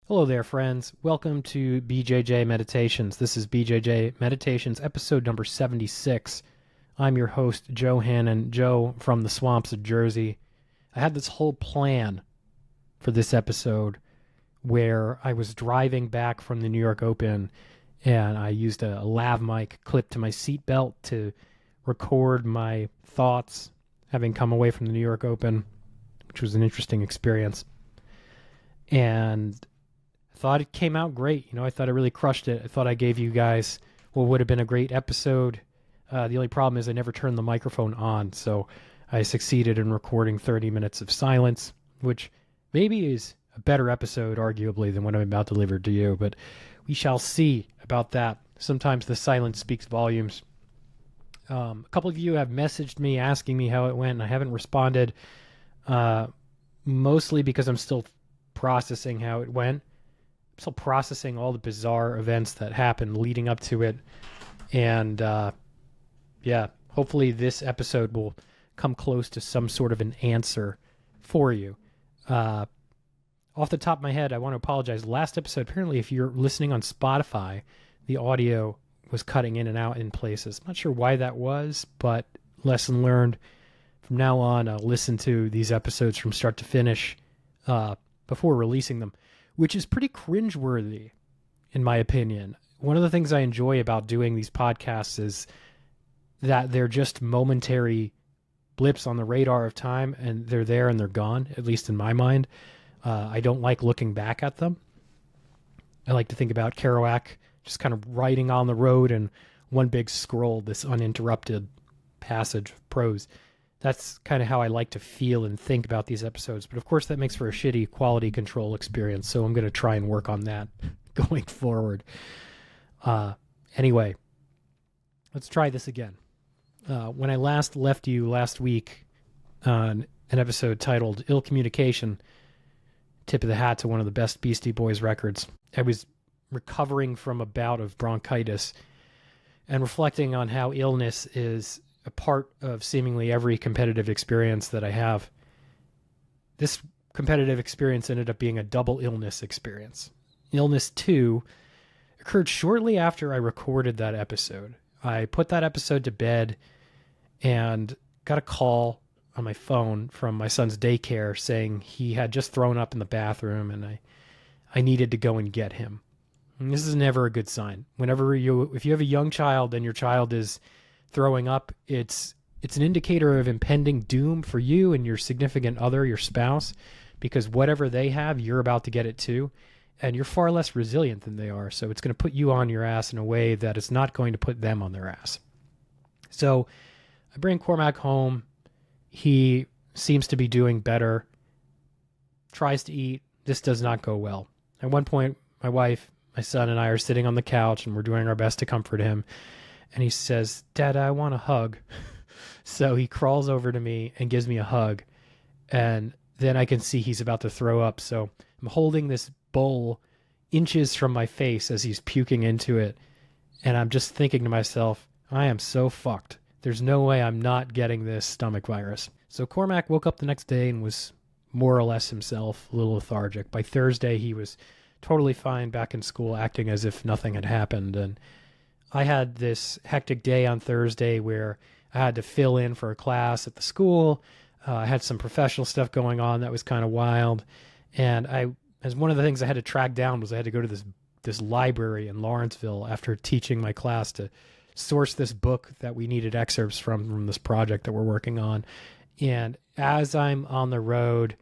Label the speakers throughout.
Speaker 1: Hello there, friends. Welcome to BJJ Meditations. This is BJJ Meditations, episode number 76. I'm your host, Joe Hannon, Joe from the swamps of Jersey. I had this whole plan for this episode where I was driving back from the New York Open and I used a lav mic clipped to my seatbelt to record my thoughts, having come away from the New York Open, which was an interesting experience. And I thought it came out great. I thought I really crushed it. I thought I gave you guys what would have been a great episode. The only problem is I never turned the microphone on, so I succeeded in recording 30 minutes of silence, which maybe is a better episode, arguably, than what I'm about to deliver to you, but we shall see about that. Sometimes the silence speaks volumes. A couple of you have messaged me asking me how it went, and I haven't responded, mostly because I'm still processing how it went. I'm still processing all the bizarre events that happened leading up to it. And hopefully this episode will come close to some sort of an answer for you. Off the top of my head, I want to apologize. Last episode, apparently if you're listening on Spotify, the audio was cutting in and out in places. I'm not sure why that was, but lesson learned. From now on, I'll listen to these episodes from start to finish before releasing them, which is pretty cringeworthy, in my opinion. One of the things I enjoy about doing these podcasts is that they're just momentary blips on the radar of time, and they're there and they're gone, at least in my mind. I don't like looking back at them. I like to think about Kerouac just kind of writing on the road and one big scroll, this uninterrupted passage of prose. That's kind of how I like to feel and think about these episodes. But of course, that makes for a shitty quality control experience. So I'm going to try and work on that going forward. Anyway, let's try this again. When I last left you last week on an episode titled Ill Communication, tip of the hat to one of the best Beastie Boys records, I was recovering from a bout of bronchitis and reflecting on how illness is a part of seemingly every competitive experience that I have. This competitive experience ended up being a double illness experience. Illness 2 occurred shortly after I recorded that episode. I put that episode to bed and got a call on my phone from my son's daycare saying he had just thrown up in the bathroom and I needed to go and get him. And this is never a good sign. If you have a young child and your child is throwing up, it's an indicator of impending doom for you and your significant other, your spouse, because whatever they have, you're about to get it too, and you're far less resilient than they are. So it's going to put you on your ass in a way that it's not going to put them on their ass. So I bring Cormac home. He seems to be doing better, tries to eat. This does not go well. At one point, my wife, my son, and I are sitting on the couch and we're doing our best to comfort him. And he says, "Dad, I want a hug." So he crawls over to me and gives me a hug. And then I can see he's about to throw up. So I'm holding this bowl inches from my face as he's puking into it. And I'm just thinking to myself, I am so fucked. There's no way I'm not getting this stomach virus. So Cormac woke up the next day and was more or less himself, a little lethargic. By Thursday, he was totally fine, back in school, acting as if nothing had happened. And I had this hectic day on Thursday where I had to fill in for a class at the school. I had some professional stuff going on that was kind of wild. And as one of the things I had to track down was I had to go to this library in Lawrenceville after teaching my class to source this book that we needed excerpts from this project that we're working on. And as I'm on the road,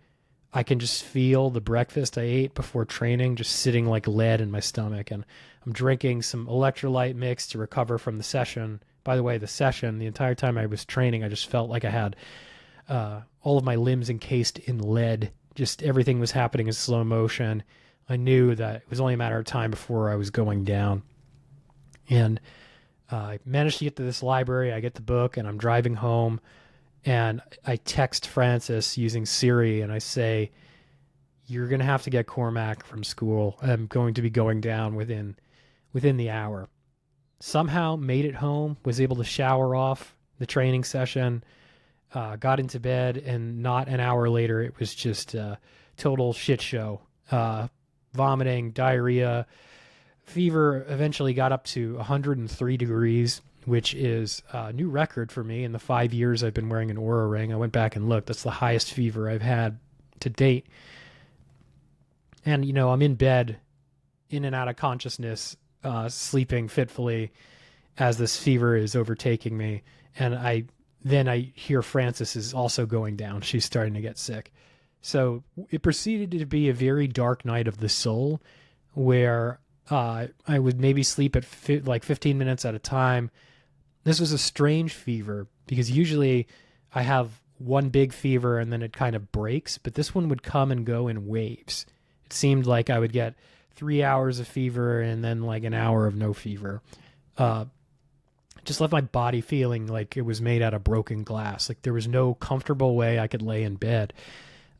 Speaker 1: I can just feel the breakfast I ate before training just sitting like lead in my stomach. And I'm drinking some electrolyte mix to recover from the session. By the way, the entire time I was training, I just felt like I had all of my limbs encased in lead. Just everything was happening in slow motion. I knew that it was only a matter of time before I was going down. And I managed to get to this library. I get the book and I'm driving home. And I text Francis using Siri and I say, "You're going to have to get Cormac from school. I'm going to be going down within the hour." Somehow made it home, was able to shower off the training session, got into bed, and not an hour later, it was just a total shit show. vomiting, diarrhea. Fever eventually got up to 103 degrees, which is a new record for me. In the 5 years I've been wearing an Oura ring, I went back and looked. That's the highest fever I've had to date. And, I'm in bed, in and out of consciousness, sleeping fitfully as this fever is overtaking me. And I hear Frances is also going down. She's starting to get sick. So it proceeded to be a very dark night of the soul, where I would maybe sleep at 15 minutes at a time. This was a strange fever because usually I have one big fever and then it kind of breaks, but this one would come and go in waves. It seemed like I would get 3 hours of fever and then like an hour of no fever. Just left my body feeling like it was made out of broken glass. Like there was no comfortable way I could lay in bed,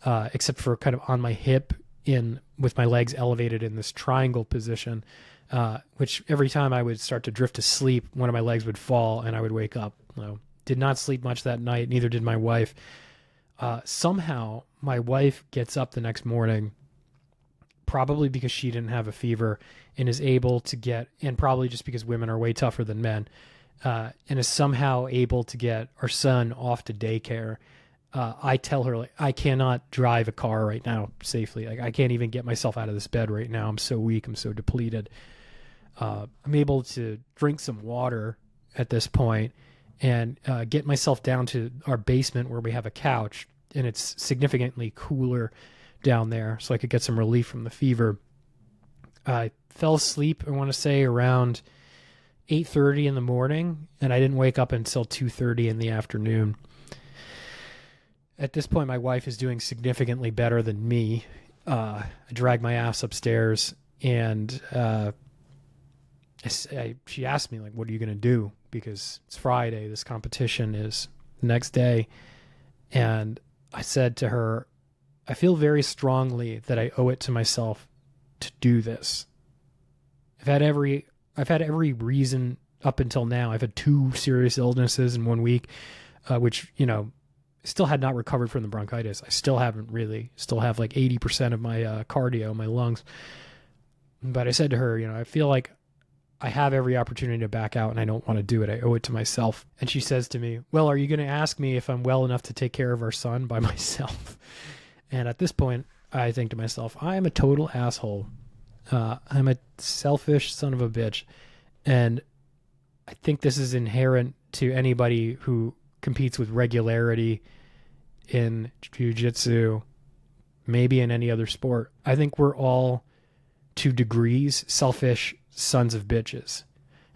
Speaker 1: except for kind of on my hip with my legs elevated in this triangle position, which every time I would start to drift to sleep, one of my legs would fall and I would wake up. Did not sleep much that night. Neither did my wife. Somehow my wife gets up the next morning, probably because she didn't have a fever, and is able to get, and probably just because women are way tougher than men, and is somehow able to get our son off to daycare. I tell her, like, I cannot drive a car right now safely. Like, I can't even get myself out of this bed right now. I'm so weak. I'm so depleted. I'm able to drink some water at this point and get myself down to our basement where we have a couch, and it's significantly cooler down there, so I could get some relief from the fever. I fell asleep, I want to say, around 8:30 in the morning, and I didn't wake up until 2:30 in the afternoon. At this point, my wife is doing significantly better than me. I dragged my ass upstairs, and she asked me, like, what are you going to do? Because it's Friday, this competition is the next day. And I said to her, I feel very strongly that I owe it to myself to do this. I've had every reason up until now. I've had 2 serious illnesses in 1 week, which, still had not recovered from the bronchitis. I still haven't really, still have like 80% of my cardio, my lungs. But I said to her, I feel like I have every opportunity to back out and I don't want to do it. I owe it to myself. And she says to me, well, are you going to ask me if I'm well enough to take care of our son by myself? And at this point, I think to myself, I am a total asshole. I'm a selfish son of a bitch. And I think this is inherent to anybody who competes with regularity in jiu-jitsu, maybe in any other sport. I think we're all, to degrees, selfish sons of bitches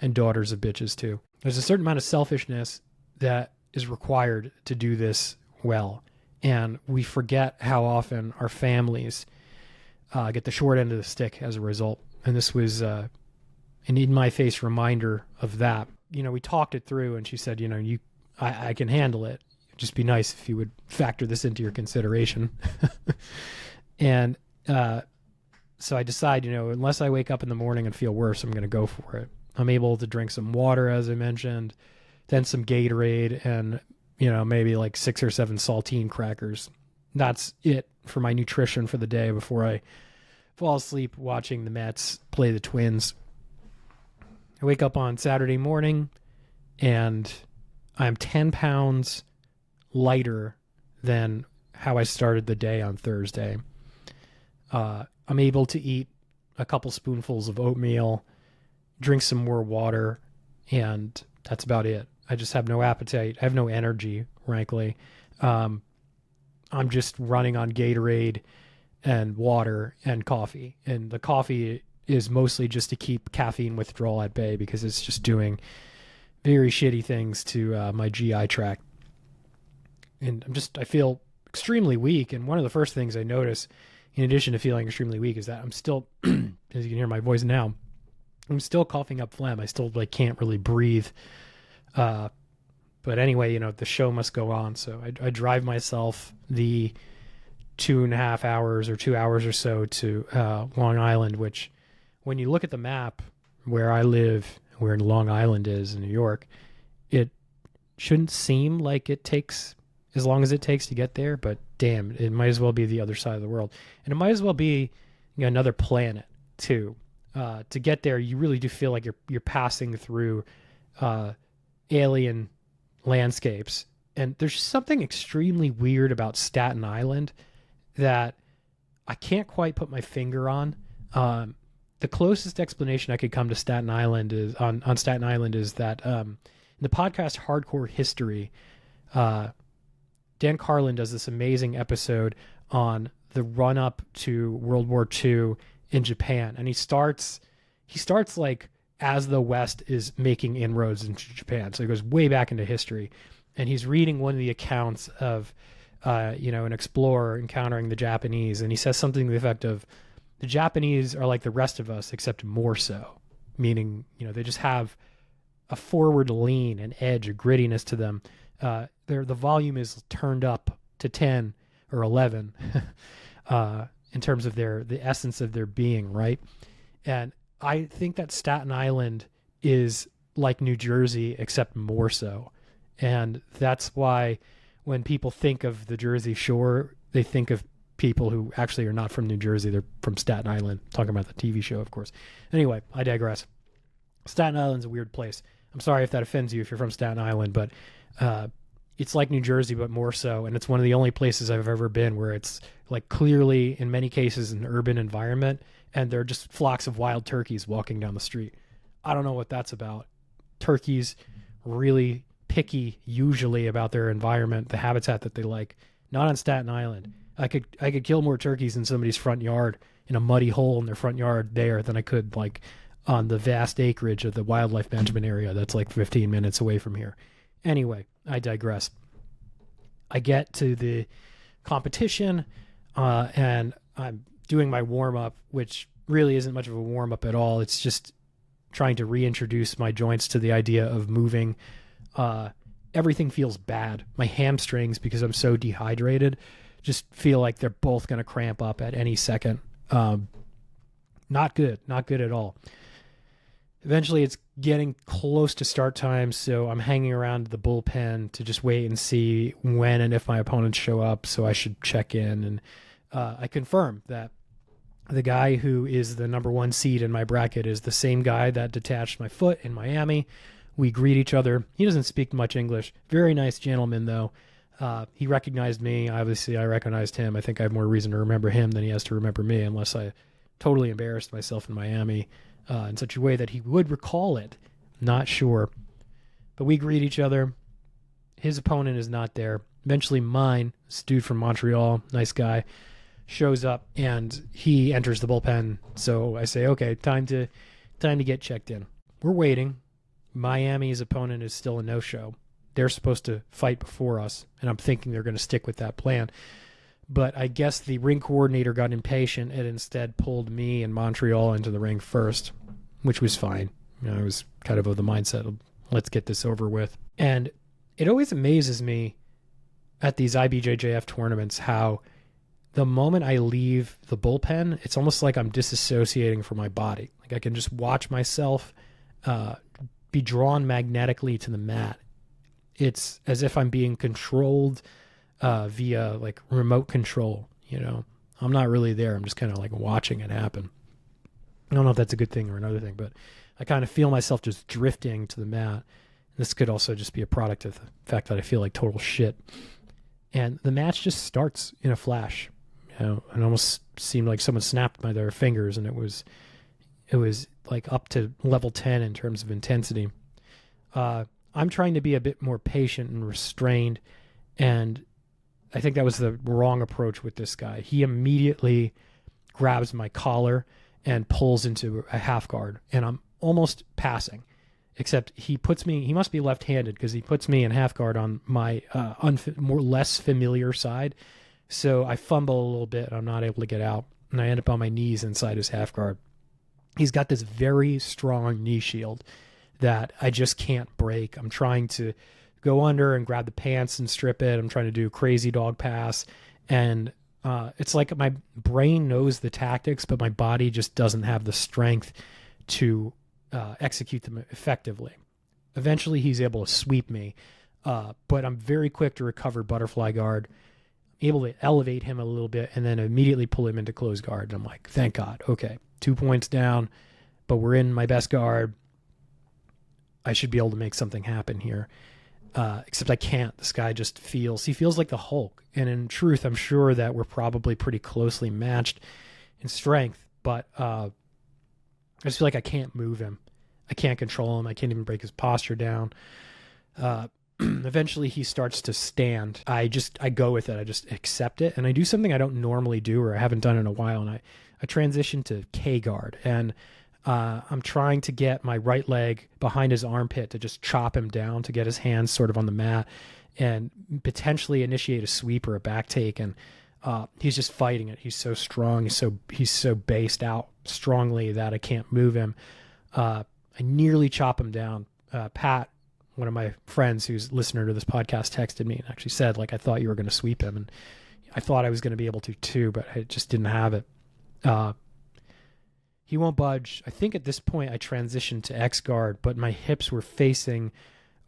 Speaker 1: and daughters of bitches too. There's a certain amount of selfishness that is required to do this well. And we forget how often our families get the short end of the stick as a result. And this was an in-my-face reminder of that. We talked it through, and she said, I can handle it. It'd just be nice if you would factor this into your consideration. And so I decide, unless I wake up in the morning and feel worse, I'm going to go for it. I'm able to drink some water, as I mentioned, then some Gatorade, and maybe like 6 or 7 saltine crackers. That's it for my nutrition for the day before I fall asleep watching the Mets play the Twins. I wake up on Saturday morning and I'm 10 pounds lighter than how I started the day on Thursday. I'm able to eat a couple spoonfuls of oatmeal, drink some more water, and that's about it. I just have no appetite. I have no energy, frankly. I'm just running on Gatorade and water and coffee. And the coffee is mostly just to keep caffeine withdrawal at bay because it's just doing very shitty things to my GI tract. And I feel extremely weak. And one of the first things I notice, in addition to feeling extremely weak, is that I'm still, as you can hear my voice now, I'm still coughing up phlegm. I still can't really breathe. But anyway, the show must go on. So I drive myself the 2.5 hours or 2 hours or so to Long Island, which when you look at the map where I live, where Long Island is in New York, it shouldn't seem like it takes as long as it takes to get there, but damn, it might as well be the other side of the world. And it might as well be another planet too. To get there, you really do feel like you're passing through alien landscapes. And there's just something extremely weird about Staten Island that I can't quite put my finger on. The closest explanation I could come to Staten Island is on Staten Island is that in the podcast Hardcore History, Dan Carlin does this amazing episode on the run up to World War II in Japan, and he starts like as the West is making inroads into Japan. So he goes way back into history, and he's reading one of the accounts of an explorer encountering the Japanese, and he says something to the effect of, the Japanese are like the rest of us except more so, meaning they just have a forward lean, an edge, a grittiness to them. The volume is turned up to 10 or 11 in terms of the essence of their being, right? And I think that Staten Island is like New Jersey except more so. And that's why when people think of the Jersey Shore, they think of people who actually are not from New Jersey. They're from Staten Island, talking about the TV show, of course. Anyway, I digress. Staten Island's a weird place. I'm sorry if that offends you if you're from Staten Island, but it's like New Jersey, but more so. And it's one of the only places I've ever been where it's like clearly, in many cases, an urban environment, and there are just flocks of wild turkeys walking down the street. I don't know what that's about. Turkeys really picky usually about their environment, the habitat that they like. Not on Staten Island. I could kill more turkeys in somebody's front yard, in a muddy hole in their front yard there, than I could like on the vast acreage of the Wildlife Management area that's like 15 minutes away from here. Anyway, I digress. I get to the competition, and I'm doing my warm-up, which really isn't much of a warm-up at all. It's just trying to reintroduce my joints to the idea of moving. Everything feels bad. My hamstrings, because I'm so dehydrated, just feel like they're both going to cramp up at any second. Not good at all. Eventually it's getting close to start time, so I'm hanging around the bullpen to just wait and see when and if my opponents show up, so I should check in. And I confirm that the guy who is the number one seed in my bracket is the same guy that detached my foot in Miami. We greet each other. He doesn't speak much English. Very nice gentleman, though. He recognized me. Obviously, I recognized him. I think I have more reason to remember him than he has to remember me, unless I totally embarrassed myself in Miami in such a way that he would recall it. Not sure. But we greet each other. His opponent is not there. Eventually mine, this dude from Montreal, nice guy, shows up, and he enters the bullpen. So I say, okay, time to get checked in. We're waiting. Miami's opponent is still a no-show. They're supposed to fight before us, and I'm thinking they're going to stick with that plan. But I guess the ring coordinator got impatient and instead pulled me and Montreal into the ring first, which was fine. I was kind of the mindset of, let's get this over with. And it always amazes me at these IBJJF tournaments how the moment I leave the bullpen, it's almost like I'm disassociating from my body. Like I can just watch myself be drawn magnetically to the mat. It's as if I'm being controlled via like remote control. I'm not really there. I'm just kind of like watching it happen. I don't know if that's a good thing or another thing, but I kind of feel myself just drifting to the mat. This could also just be a product of the fact that I feel like total shit. And the match just starts in a flash. It almost seemed like someone snapped their fingers, and it was like up to level 10 in terms of intensity. I'm trying to be a bit more patient and restrained, and I think that was the wrong approach with this guy. He immediately grabs my collar and pulls into a half guard, and I'm almost passing, except he must be left-handed because he puts me in half guard on my less familiar side. So I fumble a little bit. I'm not able to get out, and I end up on my knees inside his half guard. He's got this very strong knee shield that I just can't break. I'm trying to go under and grab the pants and strip it. I'm trying to do crazy dog pass. And it's like my brain knows the tactics, but my body just doesn't have the strength to execute them effectively. Eventually he's able to sweep me, but I'm very quick to recover butterfly guard. able to elevate him a little bit and then immediately pull him into closed guard. And I'm like, thank God. Okay, 2 points down, but we're in my best guard. I should be able to make something happen here. Except I can't. This guy just feels like the Hulk. And in truth, I'm sure that we're probably pretty closely matched in strength, but I just feel like I can't move him. I can't control him. I can't even break his posture down. Eventually he starts to stand. I go with it. I just accept it. And I do something I don't normally do, or I haven't done in a while. And I transition to K guard, and I'm trying to get my right leg behind his armpit to just chop him down, to get his hands sort of on the mat and potentially initiate a sweep or a back take. And he's just fighting it. He's so strong. He's so based out strongly that I can't move him. I nearly chop him down. Pat, one of my friends who's a listener to this podcast, texted me and actually said, like, I thought you were going to sweep him. And I thought I was going to be able to too, but I just didn't have it. He won't budge. I think at this point I transitioned to X guard, but my hips were facing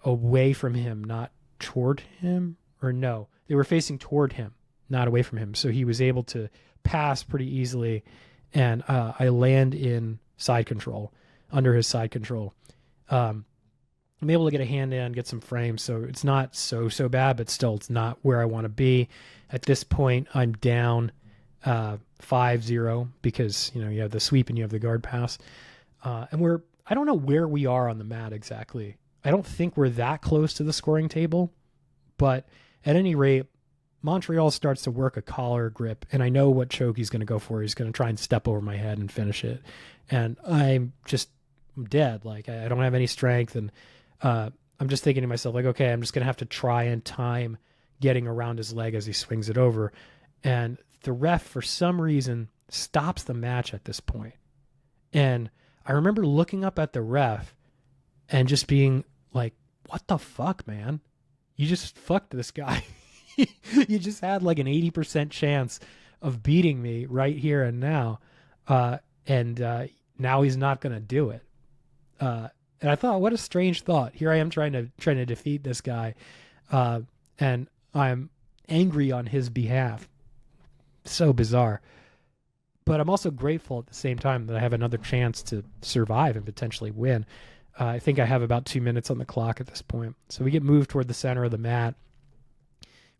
Speaker 1: away from him, not toward him. Or no, they were facing toward him, not away from him. So he was able to pass pretty easily, and I land in side control, under his side control. I'm able to get a hand in, get some frames, so it's not so bad, but still it's not where I want to be. At this point, I'm down 5-0 because, you have the sweep and you have the guard pass. And I don't know where we are on the mat exactly. I don't think we're that close to the scoring table, but at any rate, Montreal starts to work a collar grip, and I know what choke he's going to go for. He's going to try and step over my head and finish it. And I'm dead. Like, I don't have any strength. And I'm just thinking to myself, like, okay, I'm just going to have to try and time getting around his leg as he swings it over. And the ref, for some reason, stops the match at this point. And I remember looking up at the ref and just being like, what the fuck, man? You just fucked this guy. You just had like an 80% chance of beating me right here and now. And now he's not going to do it. And I thought, what a strange thought. Here I am trying to defeat this guy. And I'm angry on his behalf. So bizarre. But I'm also grateful at the same time that I have another chance to survive and potentially win. I think I have about 2 minutes on the clock at this point. So we get moved toward the center of the mat.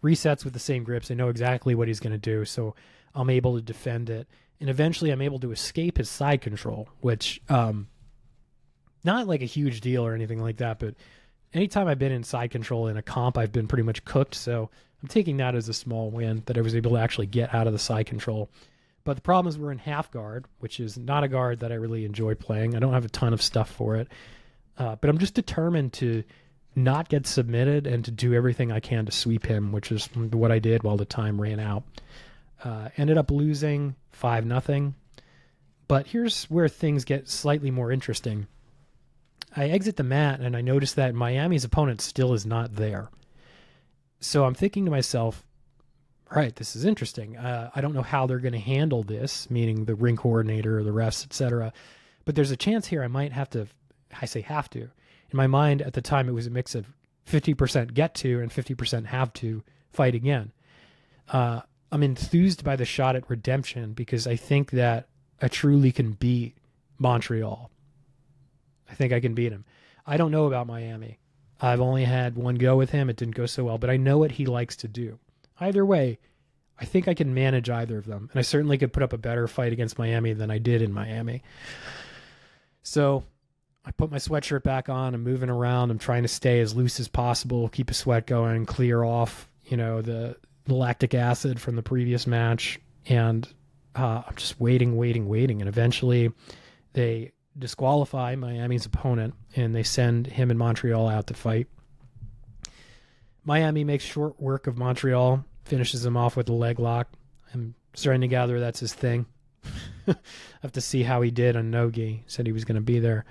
Speaker 1: Resets with the same grips. I know exactly what he's going to do, so I'm able to defend it. And eventually I'm able to escape his side control, which, not like a huge deal or anything like that, but anytime I've been in side control in a comp, I've been pretty much cooked. So I'm taking that as a small win that I was able to actually get out of the side control. But the problem is we're in half guard, which is not a guard that I really enjoy playing. I don't have a ton of stuff for it. But I'm just determined to not get submitted and to do everything I can to sweep him, which is what I did while the time ran out. Ended up losing 5-0. But here's where things get slightly more interesting. I exit the mat and I notice that Miami's opponent still is not there. So I'm thinking to myself, all right, this is interesting. I don't know how they're going to handle this, meaning the ring coordinator or the refs, etc. But there's a chance here I might have to, I say have to. In my mind at the time, it was a mix of 50% get to and 50% have to fight again. I'm enthused by the shot at redemption because I think that I truly can beat Montreal. I think I can beat him. I don't know about Miami. I've only had one go with him. It didn't go so well, but I know what he likes to do. Either way, I think I can manage either of them. And I certainly could put up a better fight against Miami than I did in Miami. So I put my sweatshirt back on. I'm moving around. I'm trying to stay as loose as possible, keep a sweat going, clear off, the lactic acid from the previous match. And I'm just waiting. And eventually they disqualify Miami's opponent and they send him and Montreal out to fight. Miami makes short work of Montreal, finishes him off with a leg lock. I'm starting to gather that's his thing. I have to see how he did on Nogi. Said he was going to be there.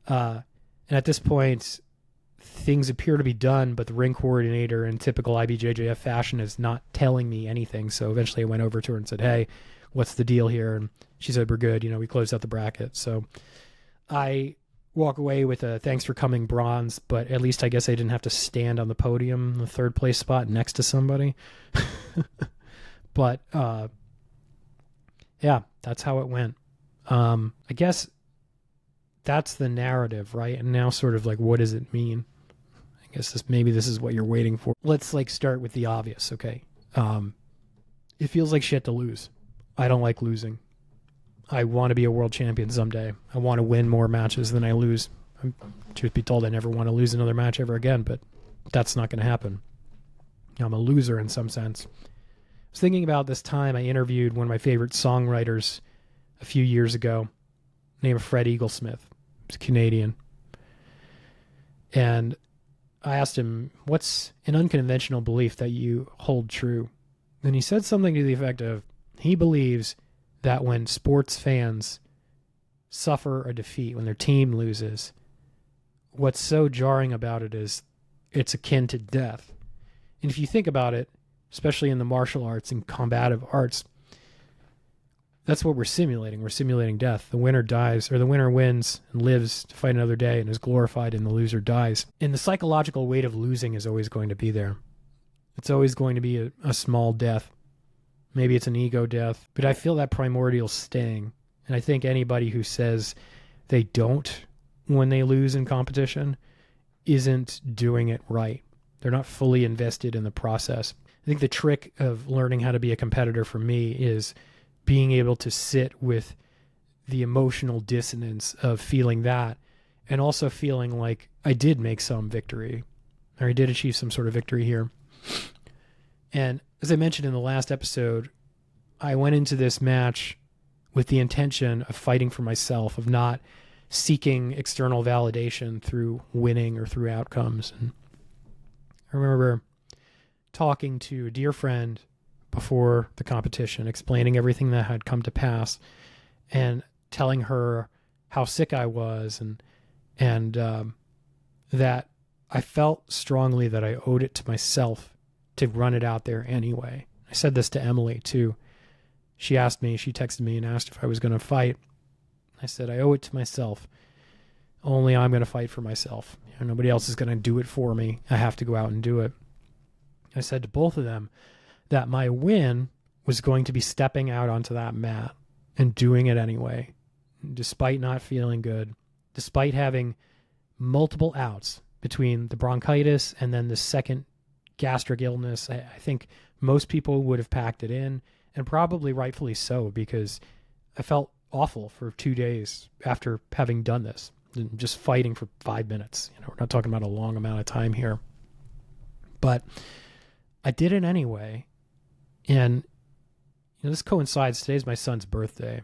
Speaker 1: And at this point, things appear to be done, but the ring coordinator in typical IBJJF fashion is not telling me anything. So eventually I went over to her and said, hey, what's the deal here? And she said, we're good. We closed out the bracket. So I walk away with a thanks for coming bronze, but at least I guess I didn't have to stand on the podium, the third place spot next to somebody. But yeah, that's how it went. I guess that's the narrative, right? And now sort of like, what does it mean? I guess maybe this is what you're waiting for. Let's like start with the obvious, okay? It feels like shit to lose. I don't like losing. I want to be a world champion someday. I want to win more matches than I lose. Truth be told, I never want to lose another match ever again, but that's not going to happen. I'm a loser in some sense. I was thinking about this time I interviewed one of my favorite songwriters a few years ago, named Fred Eaglesmith. He's Canadian. And I asked him, what's an unconventional belief that you hold true? And he said something to the effect of, he believes that when sports fans suffer a defeat, when their team loses, what's so jarring about it is it's akin to death. And if you think about it, especially in the martial arts and combative arts, that's what we're simulating. We're simulating death. The winner dies, or the winner wins and lives to fight another day and is glorified, and the loser dies. And the psychological weight of losing is always going to be there. It's always going to be a small death. Maybe it's an ego death, but I feel that primordial sting. And I think anybody who says they don't when they lose in competition isn't doing it right. They're not fully invested in the process. I think the trick of learning how to be a competitor for me is being able to sit with the emotional dissonance of feeling that, and also feeling like I did make some victory, or I did achieve some sort of victory here. And as I mentioned in the last episode, I went into this match with the intention of fighting for myself, of not seeking external validation through winning or through outcomes. And I remember talking to a dear friend before the competition, explaining everything that had come to pass, and telling her how sick I was, and that I felt strongly that I owed it to myself to run it out there anyway. I said this to Emily too. She texted me and asked if I was going to fight. I said, I owe it to myself. Only I'm going to fight for myself. Nobody else is going to do it for me. I have to go out and do it. I said to both of them that my win was going to be stepping out onto that mat and doing it anyway, despite not feeling good, despite having multiple outs between the bronchitis and then the second gastric illness. I think most people would have packed it in, and probably rightfully so, because I felt awful for 2 days after having done this, just fighting for 5 minutes. We're not talking about a long amount of time here, but I did it anyway. And this coincides. Today's my son's birthday.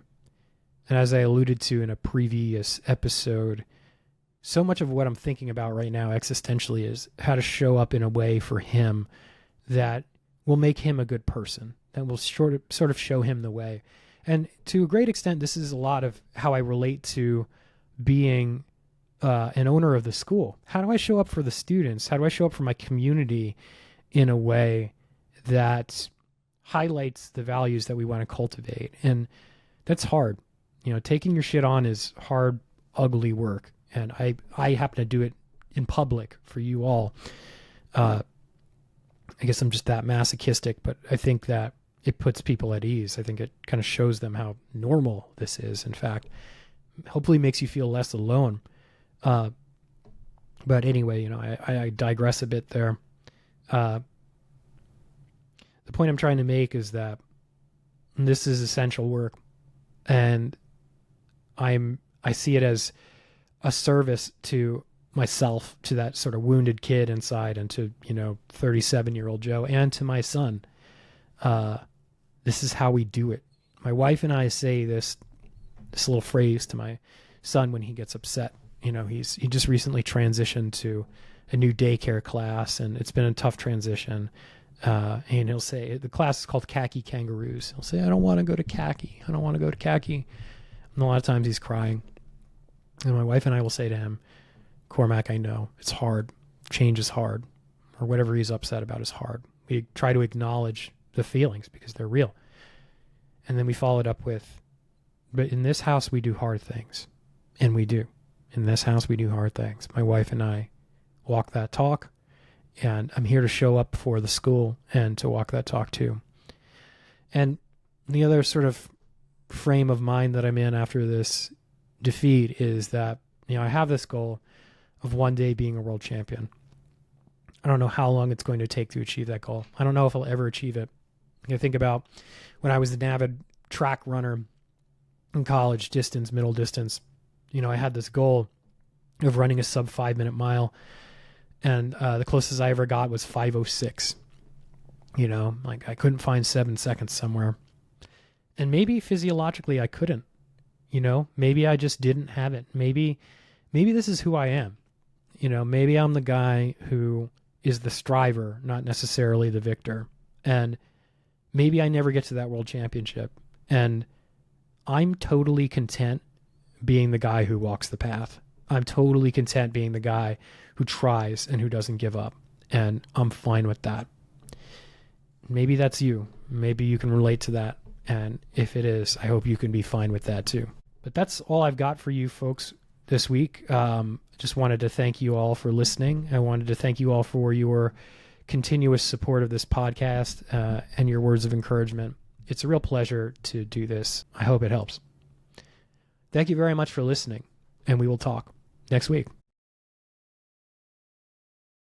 Speaker 1: And as I alluded to in a previous episode, so much of what I'm thinking about right now existentially is how to show up in a way for him that will make him a good person, that will sort of show him the way. And to a great extent, this is a lot of how I relate to being an owner of the school. How do I show up for the students? How do I show up for my community in a way that highlights the values that we want to cultivate? And that's hard. Taking your shit on is hard, ugly work. And I happen to do it in public for you all. I guess I'm just that masochistic, but I think that it puts people at ease. I think it kind of shows them how normal this is. In fact, hopefully makes you feel less alone. But anyway, I digress a bit there. The point I'm trying to make is that this is essential work, and I see it as a service to myself, to that sort of wounded kid inside, and to 37-year-old Joe, and to my son. This is how we do it. My wife and I say this little phrase to my son when he gets upset. He just recently transitioned to a new daycare class, and it's been a tough transition. And he'll say, the class is called Khaki Kangaroos. He'll say, I don't want to go to khaki. I don't want to go to khaki. And a lot of times he's crying. And my wife and I will say to him, Cormac, I know it's hard. Change is hard. Or whatever he's upset about is hard. We try to acknowledge the feelings because they're real. And then we follow it up with, but in this house we do hard things. And we do. In this house we do hard things. My wife and I walk that talk. And I'm here to show up for the school and to walk that talk too. And the other sort of frame of mind that I'm in after this defeat is that, I have this goal of one day being a world champion. I don't know how long it's going to take to achieve that goal. I don't know if I'll ever achieve it. I think about when I was an avid track runner in college, distance, middle distance, I had this goal of running a sub 5-minute mile. And the closest I ever got was 5:06. I couldn't find 7 seconds somewhere. And maybe physiologically I couldn't, maybe I just didn't have it. Maybe this is who I am. Maybe I'm the guy who is the striver, not necessarily the victor. And maybe I never get to that world championship. And I'm totally content being the guy who walks the path. I'm totally content being the guy who tries and who doesn't give up. And I'm fine with that. Maybe that's you. Maybe you can relate to that. And if it is, I hope you can be fine with that too. But that's all I've got for you folks this week. Just wanted to thank you all for listening. I wanted to thank you all for your continuous support of this podcast and your words of encouragement. It's a real pleasure to do this. I hope it helps. Thank you very much for listening, and we will talk next week.